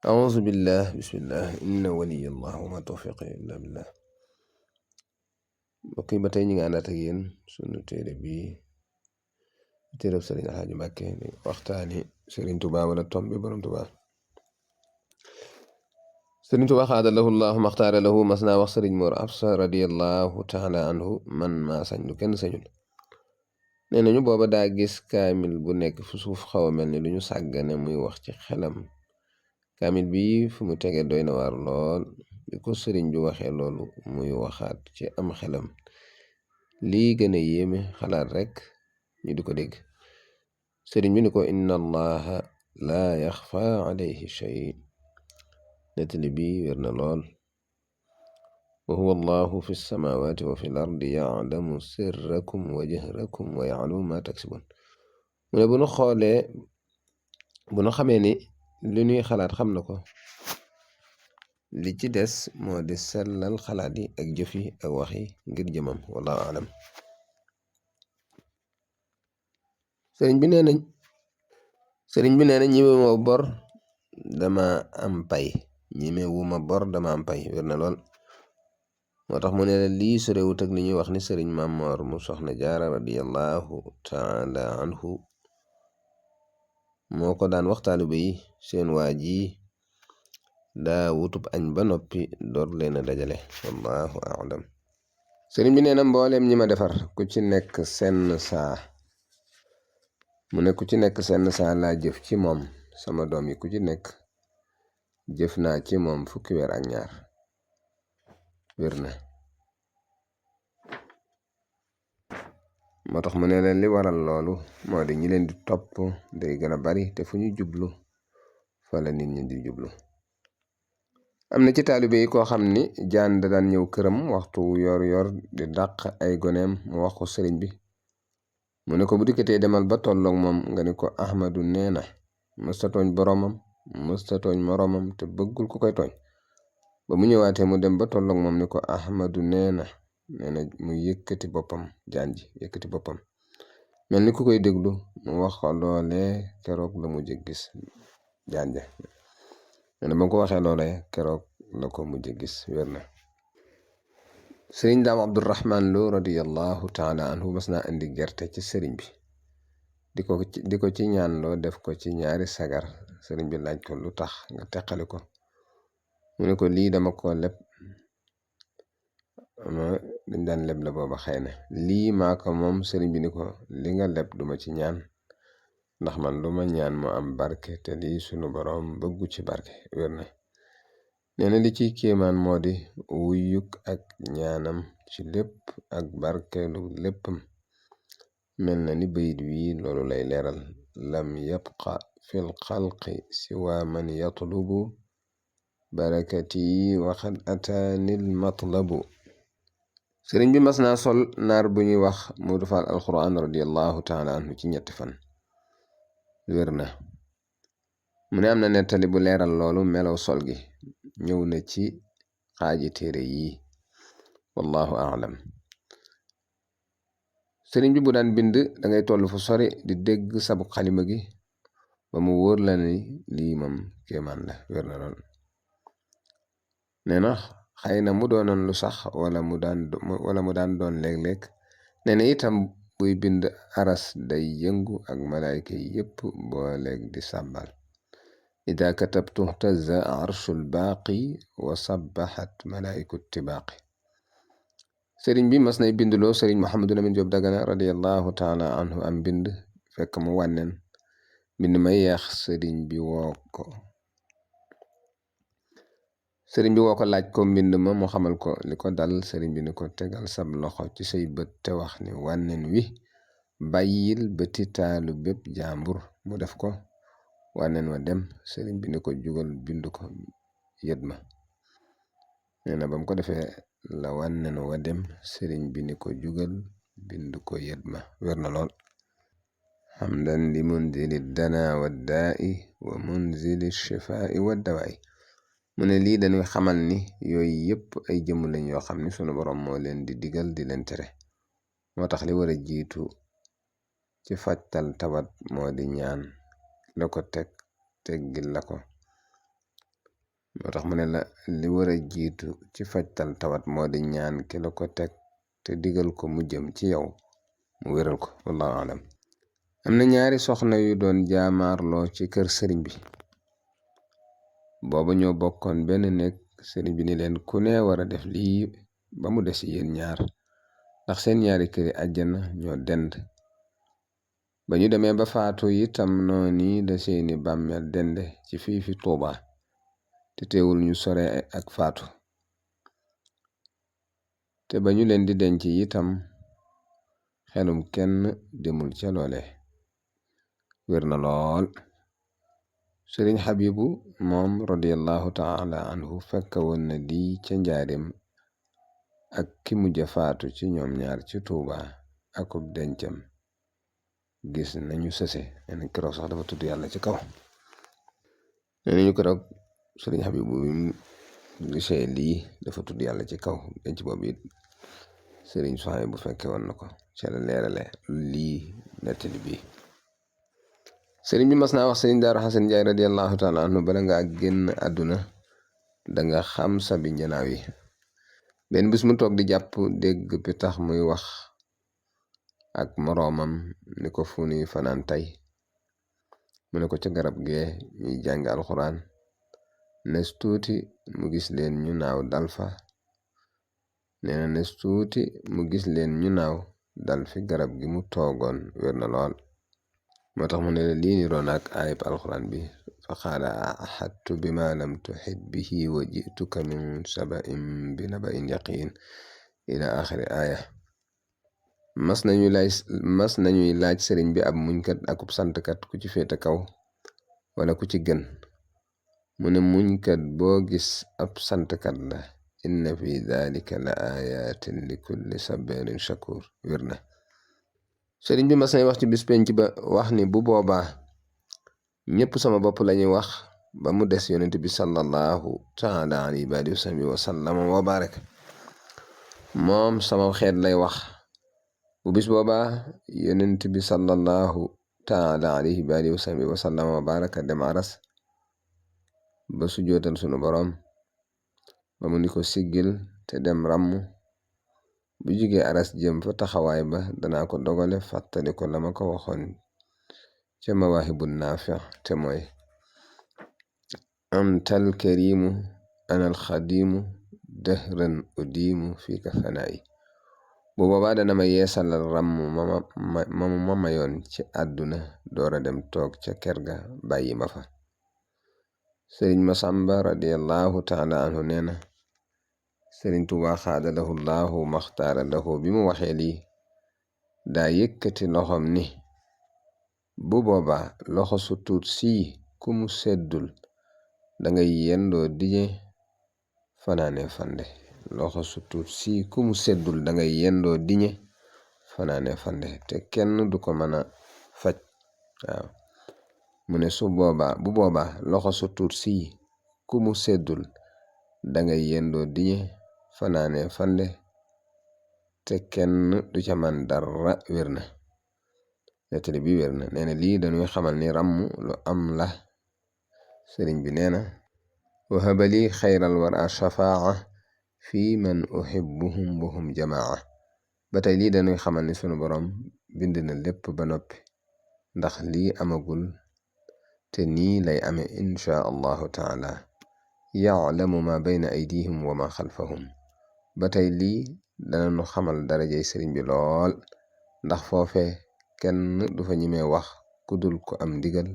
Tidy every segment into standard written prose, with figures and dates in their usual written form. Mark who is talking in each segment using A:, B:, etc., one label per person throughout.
A: أعوذ بالله بسم الله إن ولي الله وما توفيقي إلا بالله mbokk yi ba tey ñu ngi àndaat ak yéen sunu téere bi téereb Sëriñ Alxaaji Mbàkke di waxtaani Sëriñ Tuubaa wala tom bi borom Tuubaa Sëriñ Tuubaa xaada lahu llahu maxtaara lahu mas naa wax Sëriñ Moor Absa radiyallahu taala anhu man maa sañ lu kenn sañul nee nañu booba daa gis kaamil bu nekk fu suuf xaw a mel ni lu ñu sàggane muy wax ci xelam kaamil bi fu mu tege doy na waar lool bi ko sëriñ bi waxee loolu muy waxaat ci am xelam lii gën a yéeme xalaat rekk ñu di ko dégg sëriñ bi ni ko inna allaha laa yaxfa alayhi shay nettali bi wér na lool wa huwa allahu fi samawati wa fi l ardi yaclamu sirrakum wa jahrakum wa yaclamu ma taksibun mu ne bu nu xamee ni li ñuy xalaat xam na ko li ci des moo di sellal xalaat yi ak jëf yi ak wax yi ngir jëmam wallahu alam sëriñ bi nee na ñimewuma bor dama am pay ñimewuma bor dama am pay wér na lool moo tax mu ne la lii sorewut ak li ñuy wax ni sëriñ Mamor mu soxna Jaara radiyallahu taala anhu moo ko daan wax taalibe yi seen waa ji daa wutub añ ba noppi door leen a dajale wallahu a'lam sëriñ bi nee na mbooleem ñi ma defar ku ci nekk senn saa mu ne ku ci nekk senn saa laa jëf ci moom sama doom yi ku ci nekk jëf naa ci moom fukki weer ak ñaar wér na moo tax mu ne leen li waral loolu moo di ñi leen di topp day gën a bari te fu ñu jublu fa la nit ñi di jublu am na ci taalibe yi koo xam ni jaan da daan ñëw këram waxtu yor di dàq ay goneem mu wax ko sëriñ bi mu ne ko bu dikkatee demal ba tolloog moom nga ni ko ahmadu nee na mësta tooñ boroomam mësta tooñ moroomam te bëggul ku koy tooñ ba mu ñëwaatee mu dem ba tolloog moom ni ko ahmadu nee na mu yëkkati boppam jaan ji yëkkati boppam mel ni ku koy déglu mu wax ko loolee keroog la mujj gis jaan ja nee na ba ko waxee loolee keroog la ko mujj gis wér na sëriñ daam abdurahman lo radiyallahu taala anhu mas naa indi gerte ci sëriñ bi di ko ci ñaan loo def ko ci ñaari sagar sëriñ bi laaj ko lu tax nga teqali ko mu ne ko lii dama ko leb dañ daan leb la booba xëy na lii maa ko moom sëriñ bi ni ko li nga leb duma ci ñaan ndax man lu ma ñaan mu am barke te lii sunu boroom bëggu ci barke wér na nee na li ciy kéemaan moo di wuyuk ak ñaanam ci lépp ak barkeelu léppam mel na ni bayit wii loolu lay leeral lam yabqa fil xalqi siwa man yatlubu barakati waxad ataanil matlabu sëriñ bi mas naa sol naar bu ñuy wax Moodu Faal alquran radiyallahu taala anhu ci ñetti fan wér na mu ne am na nettali bu leeral loolu melow sol gi ñëw na ci xaaji téere yi wallahu a'lam sëriñ bi bu daan bind dangay toll fu sori di dégg sabu xalima gi ba mu wóor la ni lii moom kéemaan la wér na lool nee na xëy na mu doonoon lu sax wala mu daan doon léeg-léeg nee na itam buy bind aras day yëngu ak malaayka yépp booleeg di sàbbal ida katabtu ihtaza arshul baaqi wa sabbahat malaa'iku tibaaqi sëriñ bi mas nay binduloo sëriñ Muhammadu Lamin Jóob Dagana radiyallahu taala anhu am bind fekk mu wànneen bind ma yeex sëriñ bi woo ko laaj ko mbind ma mu xamal ko li ko dal sëriñ bi ni ko tegal sab loxo ci say bët te wax ni wànneen wi bàyyil bëti taalu bépp jaambur mu def ko wànneen wa dem sëriñ bi ni ko jugal bind ko yët ma nee na ba mu ko defee la wànneen wa dem sëriñ bi ni ko jugal bind ko yët ma wér na lool hamdan li munzili dana wa daa'i wa munzili shifaa'i wa dawaa'i mu ne lii dañuy xamal ni yooyu yépp ay jëmm lañ yoo xam ni sunu boroom moo leen di digal di leen tere moo tax li war a jiitu ci fajtal tawat moo di ñaan la ko teggil la ko moo tax mu ne la li war a jiitu ci fajtal tawat moo di ñaan ki la ko teg te digal ko mu jëm ci yow mu wéral ko wallahu alam. am na ñaari soxna yu doon jaamaarloo ci kër sëriñ bi booba ñoo bokkoon benn nekk. sëriñ bi ni leen ku ne war a def lii ba mu des yéen ñaar ndax seen ñaari këri àjjana ñoo dend. ba ñu demee ba faatu itam noonu da seeni bàmmeel dende ci fii fi Tuuba te teewul ñu sore ak faatu. te ba ñu leen di denc itam xelum kenn demul ca loole wér na lool. sëriñ Xabibu moom radiyallahu taala anhu fekk woon na lii ca njaareem ak ki mujja faatu ci ñoom ñaar ci Tuuba akub dencam gis nañu sëse neena keroog sax dafa tudd yàlla ci kaw. nee nañu keroog sëriñ Xabibu bi mu gisee lii dafa tudd yàlla ci kaw denc boobu it sëriñ Soxay bu fekke woon na ko ca la leerale lii nettali bi. sëriñ bi mas naa wax sëriñ Daaru Xasan Njaay radiyallahu taala anhu bala ngaa génn àdduna danga xam sabi njanaaw yi. benn bis mu toog di jàpp dégg pitax muy wax ak moroomam ni ko fu nuy fanaan tey mu ne ko ca garab gee ñuy jàng alxuraan. nes tuuti mu gis leen ñu naaw dal fa. nee na nes tuuti mu gis leen ñu naaw dal fi garab gi mu toogoon wér na lool. moo tax mu ne la lii ni roon ak ayib alxuraan bi fa qaala axattu bi ma lam tuxit bihi wa jituka min sabain bi nabain yaqin ila axiri aaya. mas nañuy laaj sëriñ bi ab muñkat akub santkat ku ci féete kaw wala ku ci gën. mu ne muñkat boo gis ab santkat la inna fi dalika la ayatin li kulli sabirin shakur wér na. sëriñ bi mas nay wax ci bis penc ba wax ni bu boobaa ñépp sama bopp lañuy wax ba mu des yonent bi sallallahu taala alayhi wa sallam wa barak moom sama xeet lay wax. bu bis boobaa yonent bi sallallahu taala alayhi wa sallam wa baraka dem aras ba su jootal sunu boroom ba mu ni ko siggil te dem ràmm. bu jugee aras jëm fa taxawaay ba danaa ko dogale fàttali ko la ma ko waxoon ca Mawaahibun Naafi te mooy antal karimu anal xadimu dëhran udimu fii ka fanaayi. bu boobaa dana ma yeesalal ràmm ma mayoon ci àdduna doora dem toog ca kër ga bàyyi ma fa. sëriñ Masamba radiyallahu taala anhu nee na sëriñ Tuubaa xaada lahu llahu maxtaara lahu bi mu waxee lii daa yëkkati loxoom ni bu boobaa loxo su tuut sii ku mu seddul dangay yendoo diñe fanaane fande. loxo su tuut sii ku mu seddul dangay yendoo diñe fanaane fande te kenn du ko mën a faj. waaw mu ne bu boobaa loxo su tuut sii ku mu seddul dangay yendoo diñe fanaane fande te kenn du ca man dara wér na. nettali bi wér na. nee na lii dañuy xamal ni ràmm lu am la. sëriñ bi nee na wahabali xayral wara shafaa fi man uhibbuhum wahum jamaa. ba tey lii dañuy xamal ni sunu borom bind na lépp ba noppi ndax lii amagul te nii lay ame inchaa allahu taala. ya'lamu ma bayna aydihim wa ma xalfahum. ba tey lii danañu xamal darajay sëriñ bi lool ndax foofe kenn du fa ñimee wax ku dul ko am ndigal.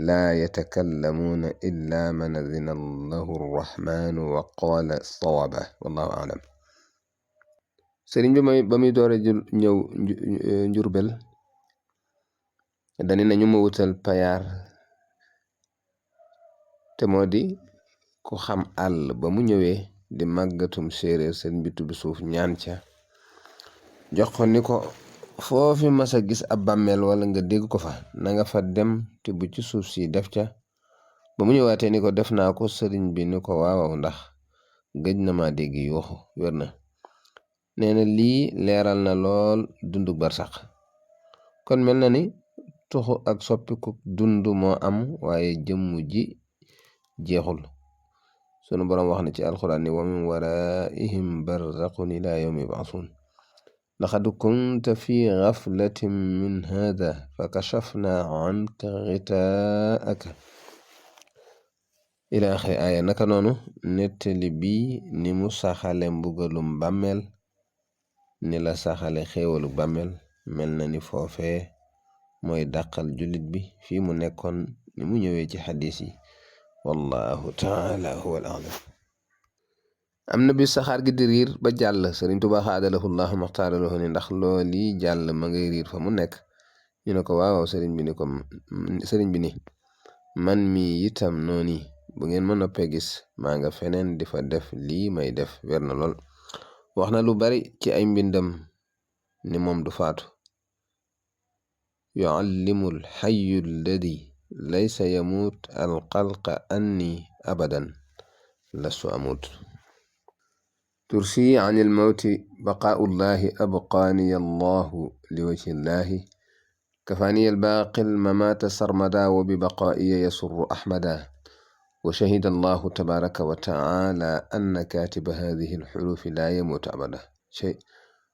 A: laa yatakallamuuna illa man adina allahu arrahmanu wa qaala sawaaba wallahu aalam. sëriñ bi ba muy doore ñëw njurbel dani nañu ma wutal payaar te moo di ku xam àll ba mu ñëwee di màggatum séeréer sëriñ bi tudd suuf ñaan ca jox ko ni ko foofi masa gis ab bàmmeel wala nga dégg ko fa na nga fa dem te bu ci suuf si def ca. ba mu ñëwaatee ni ko def naa ko sëriñ bi ni ko waawaw ndax gëj na ma dégg yuuxu wér na. nee na lii leeral na lool dundu barsax kon mel na ni tuxu ak soppiku dund moo am waaye jëmm ji jeexul. sunu boroom wax na ci alxuraan ni wa min waraihim barzaqun ila yawmi yub'athun laqad kunta fi ghaflatin min hadha fa kashafna anka ghitaa'aka ila axiri aaya. naka noonu nettali bi ni mu saxale mbugalum bàmmeel ni la saxale xéewalu bàmmeel mel na ni foofee mooy dàqal jullit bi fii mu nekkoon ni mu ñëwee ci xadis yi wallahu taala huwa al a'lam. am na bis saxaar gi di riir ba jàll Sëriñ Tuubaa xaadalahu llahu maxtaaralahu ni ndax looli jàll ma ngay riir fa mu nekk ñu ne ko waaw sëriñ bi ni man mi itam noonu bu ngeen ma noppee gis maa nga feneen di fa def lii may def wér na lool. wax na lu bari ci ay mbindam ni moom du faatu yuallimul xayu alladi laysa yamuut alxalqa anni abadan lastu amuut tursi an ilmawti baqaau llahi abqaaniya allahu liwajhi llahi kafaaniya albaaqi almamaata sarmada wa bibaqaaiya yasuru ahmada wa shahida allahu tabaraka wa taala anna kaatiba hadihi alxurufi la yamuut abada shay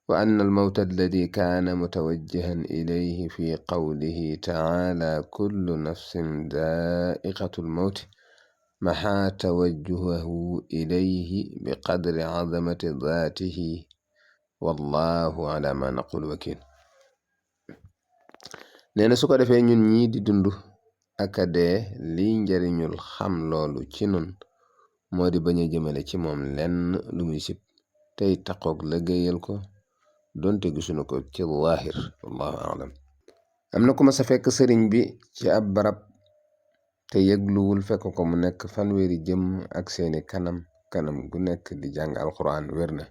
A: wa anna almawta alladi kaana mutawajjahan ilayhi fi qawlihi taala kullu nafsin daa'iqatu almawti maxaa tawajjuhahu ilayhi biqadri azamati daatihi wallahu ala ma naqul wakil. nee na su ko defee ñun ñii di dund aka dee liy njariñul xam loolu ci nun moo di bañ a jëmale ci moom lenn lu muy sib tey taqoog liggéeyal ko donte gisuñu ko ci zaahir wallahu alam. am na ku ma sa fekk sëriñ bi ci ab barab te yëgluwul fekk ko mu nekk fanweeri jëm ak seeni kanam gu nekk di jàng alquran wér na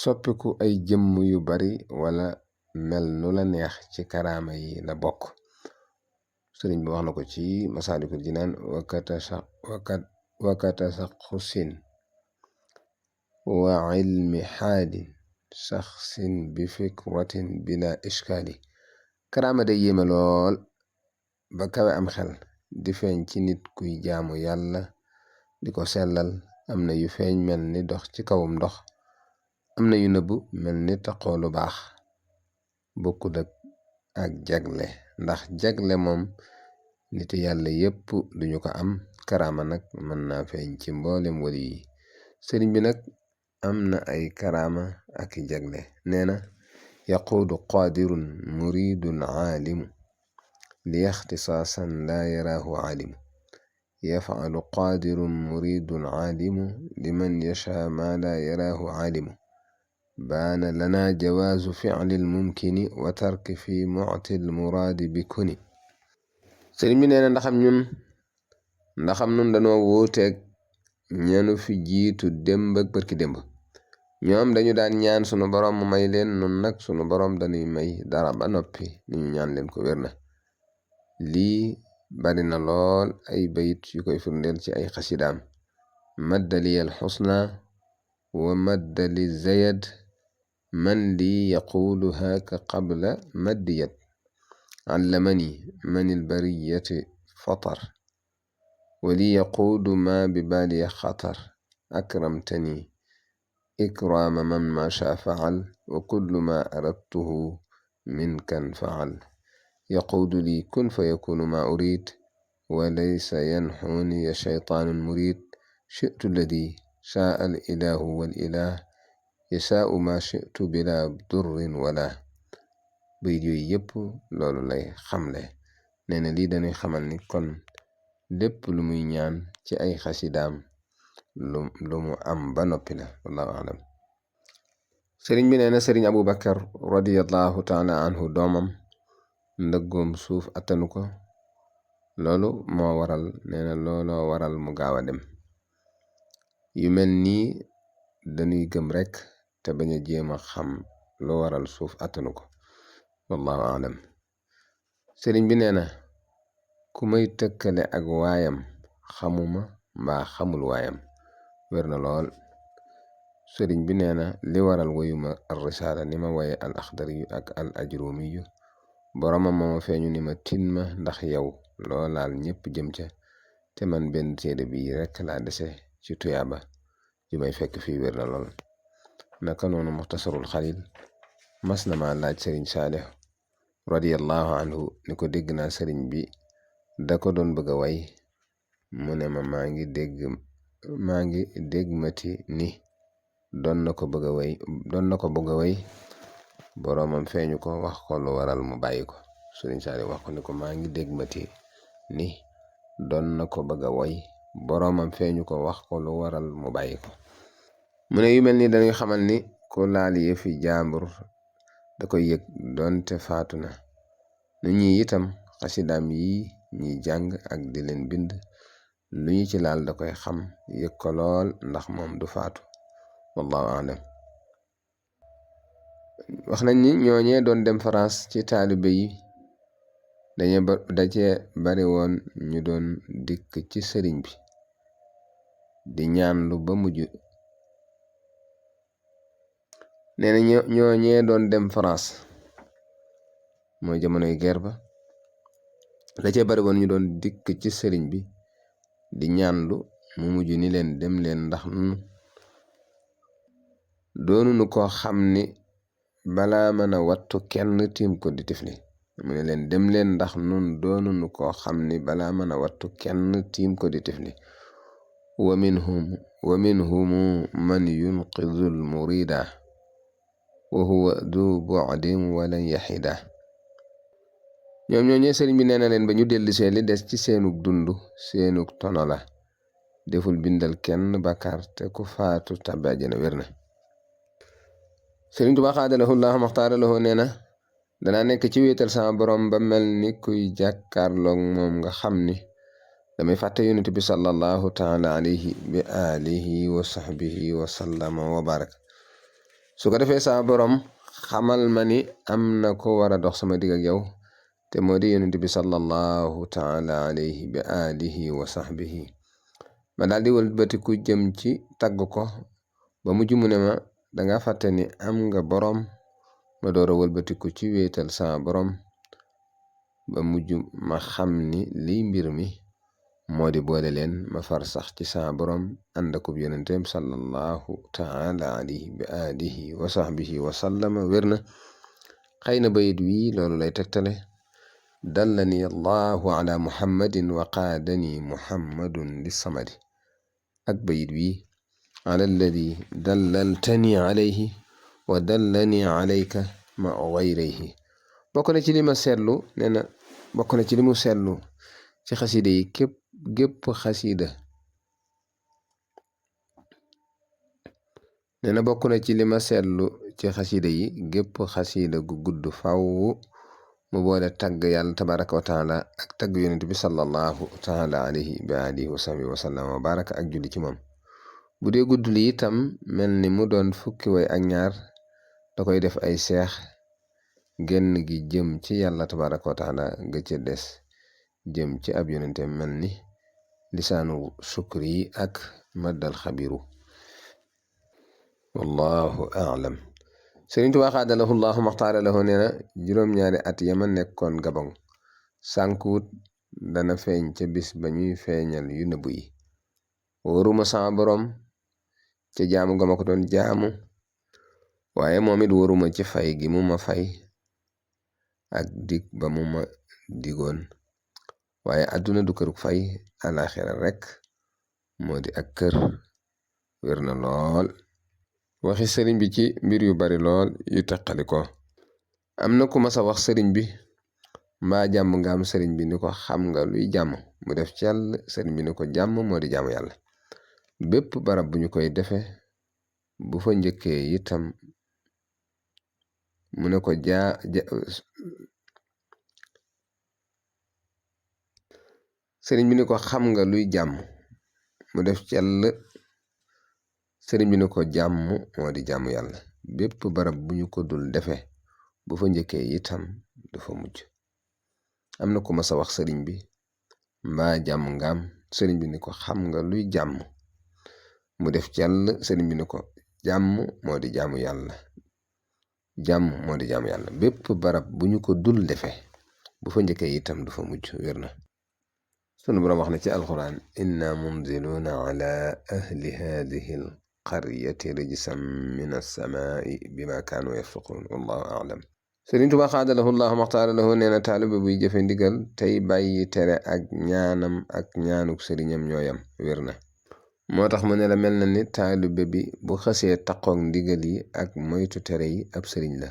A: soppiku ay jëmm yu bari wala mel nu la neex ci karaama yi la bokk. sëriñ bi wax na ko ci masaalikul jinaan wakata saxusin wa ilmi xaalin saxsin bi fikratin bila ishkaali. karaama day yéeme lool ba kawe am xel di feeñ ci nit kuy jaamu yàlla di ko sellal. am na yu feeñ mel ni dox ci kawum ndox am na yu nëbbu mel ni taqoo lu baax bokkut ak jagle ndax jagle moom nit yàlla yépp duñu ko am. karaama nag mën naa feeñ ci mboolem wali yi. sëriñ bi nag am na ay karaama ak jagle nee na yaquudu qaadirun muridun aalimu li ixtisaasan laa yaraahu aalimu yafalu qaadirun muridun aalimu liman yashaa maa laa yaraahu aalimu baana lana jawaazu ficli lmumkini wa tarki fi mucti lmuraadi bikuni. sëriñ bi nee na ndaxam nun dañoo wuuteeg ñanu fi jiitu démb ak bërki démb. ñoom dañu daan ñaan sunu boroom mu may leen nun nag sunu boroom dañuy may dara ba noppi ni ñu ñaan leen ko wér na. lii bari na lool ay bayit yu koy firndeel ci ay xasidaam maddali al xusna wa maddali zayad man lii yaquulu haaka qabla maddiyat allamani man ilbariyati fatar wa lii yaquudu ma bi baaliya xatar akramtani ikraama man ma shaa faal wa kullu ma aradtuhu minkan faal yaquudu lii kun fa yakunu ma urid wa laysa yanxuuni shaytaanun murid shi'tu alladi shaa al ilahu wal ilah yasaa'u ma shi'tu bila durrin wala. bayit yooyu yépp loolu lay xamle. nee na lii dañuy xamal ni kon lépp lu muy ñaan ci ay xasidaam lu mu am ba noppi la wallahu alam. sëriñ bi nee na sëriñ Abubakar radiyallahu taala anhu doomam ndëggoom suuf attanu ko loolu moo waral nee na looloo waral mu gaaw a dem. yu mel nii dañuy gëm rekk te bañ a jéem a xam lu waral suuf attanu ko wallahu alam. sëriñ bi nee na ku may tëkkale ak waayam xamuma mbaa xamul waayam wér na lool. sëriñ bi nee na li waral woyuma ar risaala ni ma woye al axdari yu ak al ajrumi yu boromam mooma feeñu ni ma tin ma ndax yow loolaal ñépp jëm ca te man benn téere bi rekk laa dese ci tuyaaba ji may fekk fii wér na lool. naka noonu muxtasarul xalil mas na ma laaj sëriñ Saalix radiyallahu anhu ni ko dégg naa sëriñ bi da ko doon bëgg a way mu ne ma maa ngi dégg mati ni doon na ko bëgg a way boroomam feeñu ko wax ko lu waral mu bàyyi ko. sëriñ Saalix wax ko ni ko maa ngi dégg mati ni doon na ko bëgg a way boroomam feeñu ko wax ko lu waral mu bàyyi ko. mu ne yu mel ni dañuy xamal ni ku laal yëfi jaambur da koy yëg doonte faatu na. nu ñi itam xasidaam yi ñiy jàng ak di leen bind lu ñu ci laal da koy xam yëg ko lool ndax moom du faatu. wallahu alam. wax nañ ni ñooñee doon dem France ci taalibe yi dacee bari woon ñu doon dikk ci sëriñ bi di ñaan lu ba mujj. nee na ñooñee doon dem France mooy jamonoy guerre ba dacee bari woon ñu doon dikk ci sëriñ bi di ñaanlu mu mujj ni leen dem leen ndax doonunu koo xam ni balaa mën a wattu kenn tiim ko di tifli. mu ne leen dem leen ndax nun doonunu koo xam ni balaa mën a wattu kenn tiim ko di tifli. wa minhumu man yunqidul murida wa huwa du bu'din walan yaxida. ñoom ñooñee sëriñ bi nee na leen ba ñu dellusee li des ci seenug dund seenug tono la deful bindal kenn bakkaar te ku faatu tàbbi àjjana wér na. sëriñ Tuubaa xaadalahu llaahu maxtaaralahu nee na danaa nekk ci wéetal sama borom ba mel ni kuy jàkkaarloog moom nga xam ni damay fàtte yonent bi sallallahu taala alayhi bi alihi wa sahbihi wa sallama wa baraka. su ko defee sama borom xamal ma ni am na ko war a dox sama digg ak yow te moo di yonent bi sallallahu taala alayhi bi alihi wa sahbihi. ma daal di wëlbatiku jëm ci tagg ko ba mujj mu ne ma danga fàtte ni am nga borom. ma door a wëlbatiku ci wéetal sama borom ba mujj ma xam ni liy mbir mi moo di boole leen ma far sax ci sama borom ànd akub yonenteem sallallahu taala alayhi bi alihi wa sahbihi wa sallama wér na. xëy na bayit wii loolu lay tegtale. dallani allahu ala muhammadin wa qaadani muhammadun li samadi. ak bayit wii ala alladi dallaltani alayhi wa dallani alayka ma gayrayhi. bokk na ci li ma seetlu nee na bokk na ci li mu seetlu ci xasida yi gépp xasida nee na bokk na ci li ma seetlu ci xasida yi gépp xasida gu gudd faw mu boole tagg yàlla tabaraka wa taala ak tagg yonent bi sallallahu taala alayhi bi alihi wa sahbihi wa sallam wa baraka ak julli ci moom. bu dee gudd li itam mel ni mu doon fukki way ak ñaar da koy def ay seex genn gi jëm ci yàlla tabaraka wa taala ga ca des jëm ci ab yonente mel ni lisaanu sukri yi ak maddal xabiru. wallahu aalam. sëriñ Tuubaa xaadalahu llahu maxtaara lahu nee na juróom-ñaari at yama nekkoon Gabon sànkuwut dana feeñ ca bis ba ñuy feeñal yu nëbbu yi. wóoruma sama borom ca jaamu ga ma ko doon jaamu waaye moom it wóoruma ci fay gi mu ma fay ak dig ba mu ma digoon. waaye àdduna du këruk fay alaxira rek moo di ak kër. wér na lool. waxi sëriñ bi ci mbir yu bari lool yu teqali ko. am na ku ma sa wax sëriñ bi mbaa jàmm nga am. sëriñ bi ni ko xam nga luy jàmm. mu def ci yàlla. sëriñ bi ni ko jàmm moo di jàmm yàlla. bépp barab bu ñu koy defe bu fa njëkkee itam mu ne ko sëriñ bi ni ko xam nga luy jàmm. mu def ci yàlla. sëriñ bi ni ko jàmm moo di jàmm yàlla. bépp barab bu ñu ko dul defe bu fa njëkkee itam du fa mujj. am na ku ma sa wax sëriñ bi mbaa jàmm nga am. sëriñ bi ni ko xam nga luy jàmm. mu def ci yàlla. sëriñ bi ni ko jàmm moo di jàmm yàlla. jàmm moo di jàmm yàlla. bépp barab bu ñu ko dul defe bu fa njëkkee itam du fa mujj. wér na. sunu boroom wax na ci alquran inna munziluuna ala ahli hadihi al qaryati rijsan min alsamaai bima kaanu yafsuquun wallahu aalam. Sëriñ Tuubaa xaadalahu llahu maxtaara lahu nee na taalibe buy jëfe ndigal tey bàyyi tere ak ñaanam ak ñaanuk sëriñam ñooyam wér na. moo tax mu ne la mel na ni taalibe bi bu xësee taqoog ndigal yi ak moytu tere yi ab sëriñ la.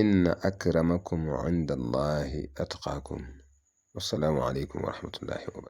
A: inna akramakum inda allahi atqaakum. wassalaamu aleykum wa rahmatullahi wa barakatuh.